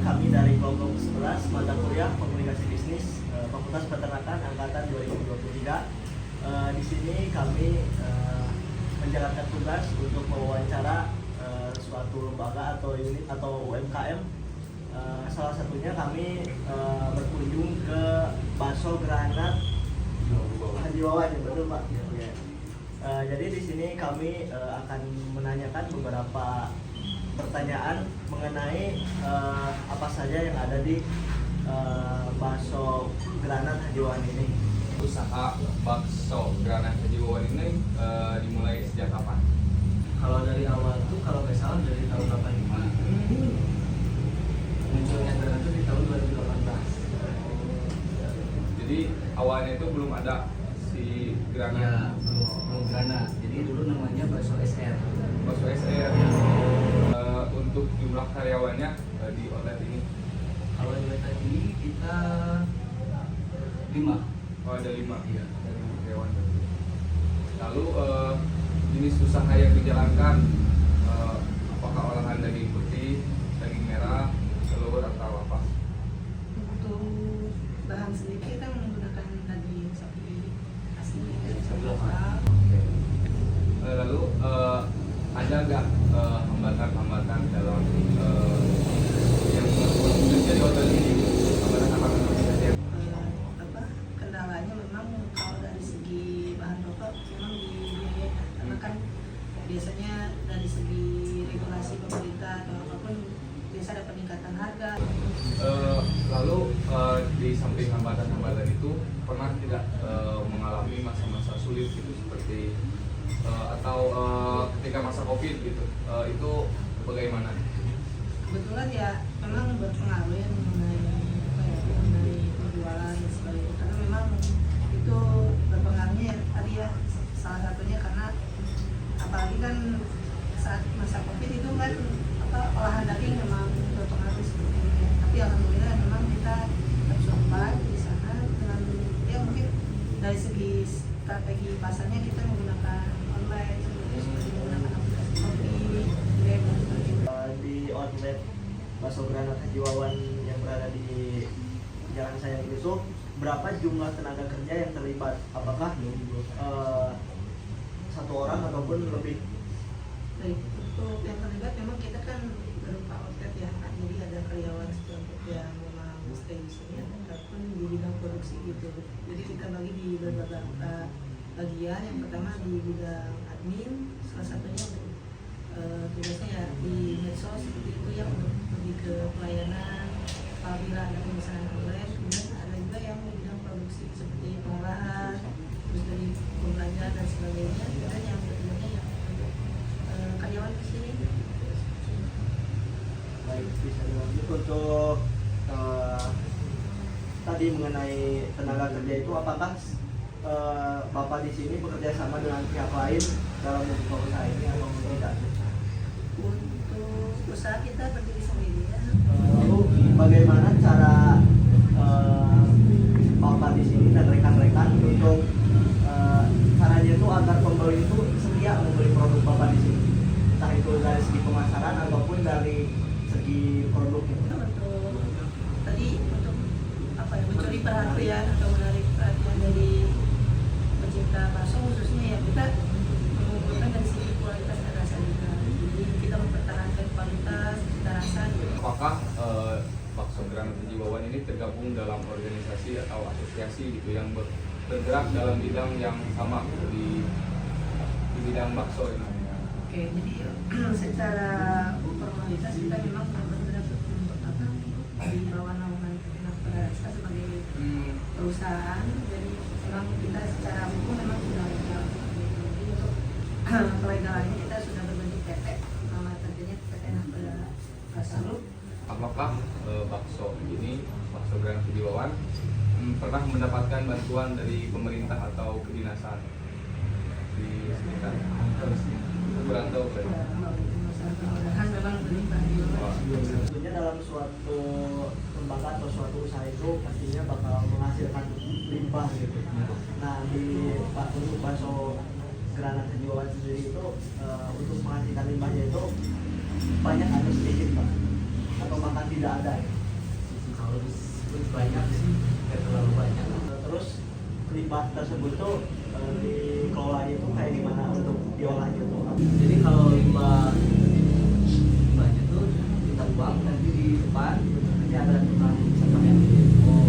kami dari kelompok 11 mata kuliah Komunikasi Bisnis Fakultas Peternakan angkatan 2023. Di sini kami menjalankan tugas untuk mewawancara suatu lembaga atau unit atau UMKM. Salah satunya kami berkunjung ke Bakso Granat Haji Wawan, betul Pak? Ya. Jadi di sini kami akan menanyakan beberapa pertanyaan mengenai apa saja yang ada di Bakso Granat Haji Wawan ini. Usaha Bakso Granat Haji Wawan ini dimulai sejak kapan? Kalau dari awal tuh kalau nggak salah dari tahun 85. Munculnya Granat itu di tahun 2018. Jadi awalnya itu belum ada si Granat. Ya, belum Granat. Jadi dulu namanya Bakso SR. Bakso SR. Untuk jumlah karyawannya di outlet ini Kalau di tadi kita 5. oh, ada 5. Iya. Karyawan. Lalu jenis usaha yang dijalankan apakah olahan daging putih, daging merah, telur atau apa? Untuk bahan sendiri kita menggunakan daging sapi asli dari sapi lokal. Lalu ada nggak hambatan-hambatan dalam yang menjadi hotel ini? Hambatan-hambatan saja. Kendalanya memang kalau dari segi bahan pokok memang dibiayakan karena kan biasanya dari segi regulasi pemerintah atau apapun biasa ada peningkatan harga. Lalu di samping hambatan-hambatan itu pernah tidak mengalami masa-masa sulit gitu seperti atau ketika masa COVID gitu itu bagaimana? Kebetulan ya memang berpengaruh ya mengenai penjualan dan sebagainya karena memang itu berpengaruhnya tadi ya salah satunya karena apalagi kan saat masa COVID itu kan olahan daging memang berpengaruh seperti itu ya. Tapi alhamdulillah memang kita survive di sana dengan ya mungkin dari segi strategi pasarnya kita menggunakan online seperti menggunakan aplikasi Shopee, Grab dan sebagainya. Di outlet Bakso Granat Haji Wawan yang berada di Jalan Sayang Yusuf, berapa jumlah tenaga kerja yang terlibat? Apakah satu orang ataupun lebih? Baik, untuk yang terlibat memang kita kan berupa outlet ya, jadi ada karyawan sekelompok yang memang stay di sini ataupun di bidang produksi gitu. Jadi kita bagi di beberapa bagian. Yang pertama di bidang admin, salah satunya untuk tugasnya ya di medsos seperti itu yang lebih ke pelayanan apabila ada pemesanan online. Kemudian ada juga yang di bidang produksi seperti pengolahan, terus dari pembelajaran dan sebagainya. Dan yang keduanya yang karyawan di sini. Baik, bisa dilanjut untuk tadi mengenai tenaga kerja itu, apakah Bapak di sini bekerja sama dengan pihak lain dalam membuka usaha ini atau tidak? Untuk usaha kita berdiri sendiri ya. Lalu bagaimana cara Bapak di sini dan rekan-rekan untuk caranya itu agar pembeli itu setia membeli produk Bapak di sini, entah itu dari segi pemasaran ataupun dari segi produknya. Untuk tadi untuk apa ya, mencuri perhatian atau menarik perhatian dari pecinta bakso khususnya ya kita mengumpulkan dari segi kualitas dan rasa juga. Jadi kita mempertahankan kualitas, cita rasa gitu. Apakah Bakso Granat Haji Wawan ini tergabung dalam organisasi atau asosiasi gitu yang bergerak dalam bidang yang sama di bidang bakso ini? Oke, jadi secara formalitas kita memang bergerak di bawah naungan Kementerian Pariwisata sebagai perusahaan. Jadi memang kita secara hukum memang sudah legal. Jadi untuk kelegalannya kita sudah berbentuk PT, nama terjadinya PT Nafta Kasarut. Apakah bakso ini, Bakso Granat Haji Wawan, pernah mendapatkan bantuan dari pemerintah atau kedinasan di sekitar? Kurang tahu kan? Mudah-mudahan memang berlimpah di bawah. Tentunya dalam suatu lembaga atau suatu usaha itu pastinya bakal menghasilkan limbah gitu. Nah di untuk Bakso Granat Haji Wawan sendiri itu untuk menghasilkan limbahnya itu banyak atau sedikit Pak? Atau bahkan tidak ada ya. Kalau disebut banyak sih nggak terlalu banyak. Terus limbah tersebut tuh dikelolanya tuh kayak gimana untuk diolahnya tuh? Jadi kalau limbahnya tuh kita buang nanti di depan nanti ada tukang sampah yang oh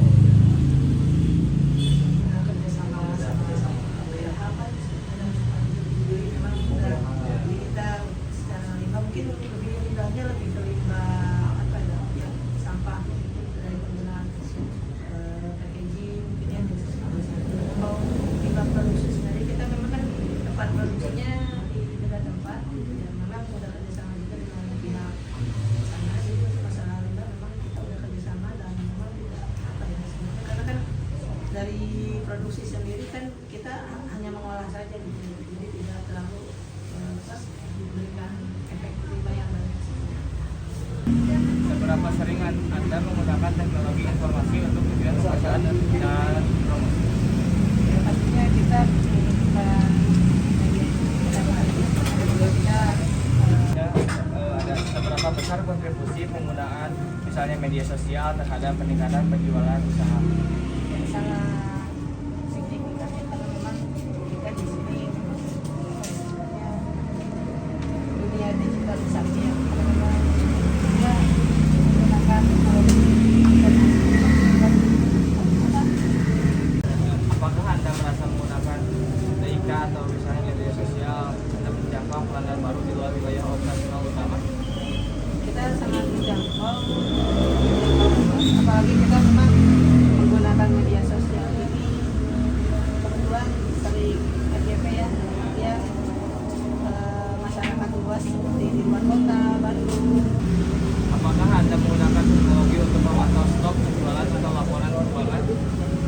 Nah, kerjasama WLH kan jadi memang jadi kita secara limbah mungkin lebih limbahnya lebih ke limbah apa ya sampah dari penggunaan packaging mungkin ya kalau limbah produksi sendiri kita memang kan tempat produksinya di dekat tempat dan memang udah kerjasama juga dengan pihak sana jadi masalah limbah memang kita udah kerjasama dan memang tidak apa ya sebenarnya karena kan dari produksi sendiri kan kita hanya mengolah saja gitu jadi tidak terlalu diberikan efek limbah yang banyak. Seberapa sering Anda menggunakan teknologi informasi untuk tujuan pemasaran dan promosi? Ya, pastinya kita menggunakan media Ada seberapa besar kontribusi penggunaan misalnya media sosial terhadap peningkatan penjualan usaha? yang sangat signifikan ya, karena memang kita di sini dunia digitalisasi ya karena memang dia menggunakan Apakah Anda merasa menggunakan TIK atau misalnya media sosial untuk menjangkau pelanggan baru di luar wilayah operasional utama? kita sangat menjangkau apalagi kita memang menggunakan media sosial ini kebetulan sering FYP ya dia masyarakat luas seperti di luar kota Bandung. Apakah Anda menggunakan teknologi untuk memantau stok penjualan atau laporan keuangan?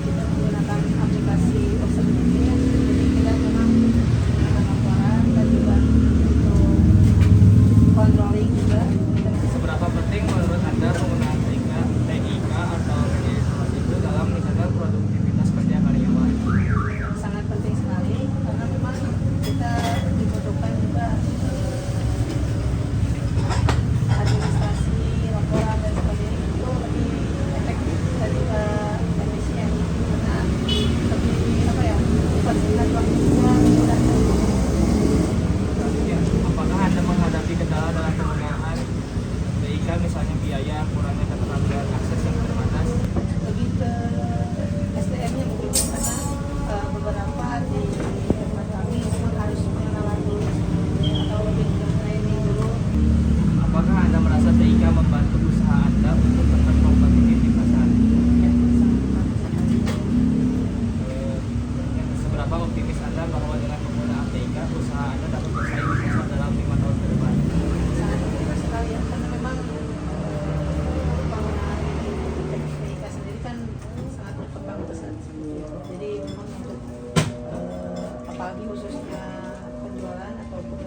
Kita menggunakan aplikasi tersebut ya jadi kita memang menggunakan laporan dan juga untuk controlling juga kita Seberapa penting menurut Anda penggunaan TIK atau media informasi itu dalam meningkatkan produktivitas kerja karyawan? sangat penting sekali karena memang kita dibutuhkan juga administrasi laporan dan sebagainya itu lebih efektif dan juga efisien karena lebih apa ya mempersingkat waktunya mudah. Ya, apakah Anda menghadapi kendala dalam penggunaan TIK misalnya biaya, kurangnya keterampilan akses yang terbatas? Lebih ke SDM-nya mungkin karena beberapa di tempat kami memang harus mengenalan dulu atau lebih ke training dulu. Apakah Anda merasa TIK membantu usaha Anda untuk tetap kompetitif di pasar? Ya, sangat bagus sekali. Seberapa optimis Anda bahwa dengan penggunaan TIK usaha Anda dapat bersaing di pasar dalam 5 tahun ke depan? Sangat optimis sekali ya karena memang penggunaan TIK sendiri kan sangat berkembang pesat seperti itu. Jadi memang untuk apalagi khususnya penjualan ataupun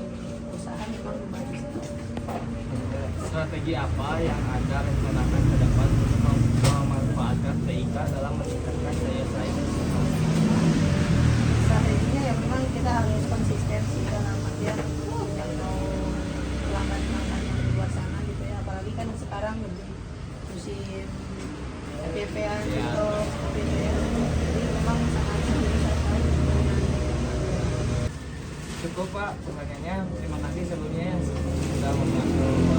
usaha memang bagus. Strategi apa yang Anda rencanakan ke depan untuk memanfaatkan TIK dalam meningkatkan daya saing usaha? Strateginya ya memang kita harus konsisten sih dalam artian menjangkau pelanggan-pelanggan yang di luar sana gitu ya apalagi kan sekarang lebih musim FYP-an Ya. gitu seperti itu ya jadi memang sangat susah sekali. Cukup Pak, pertanyaannya terima kasih sebelumnya sudah membantu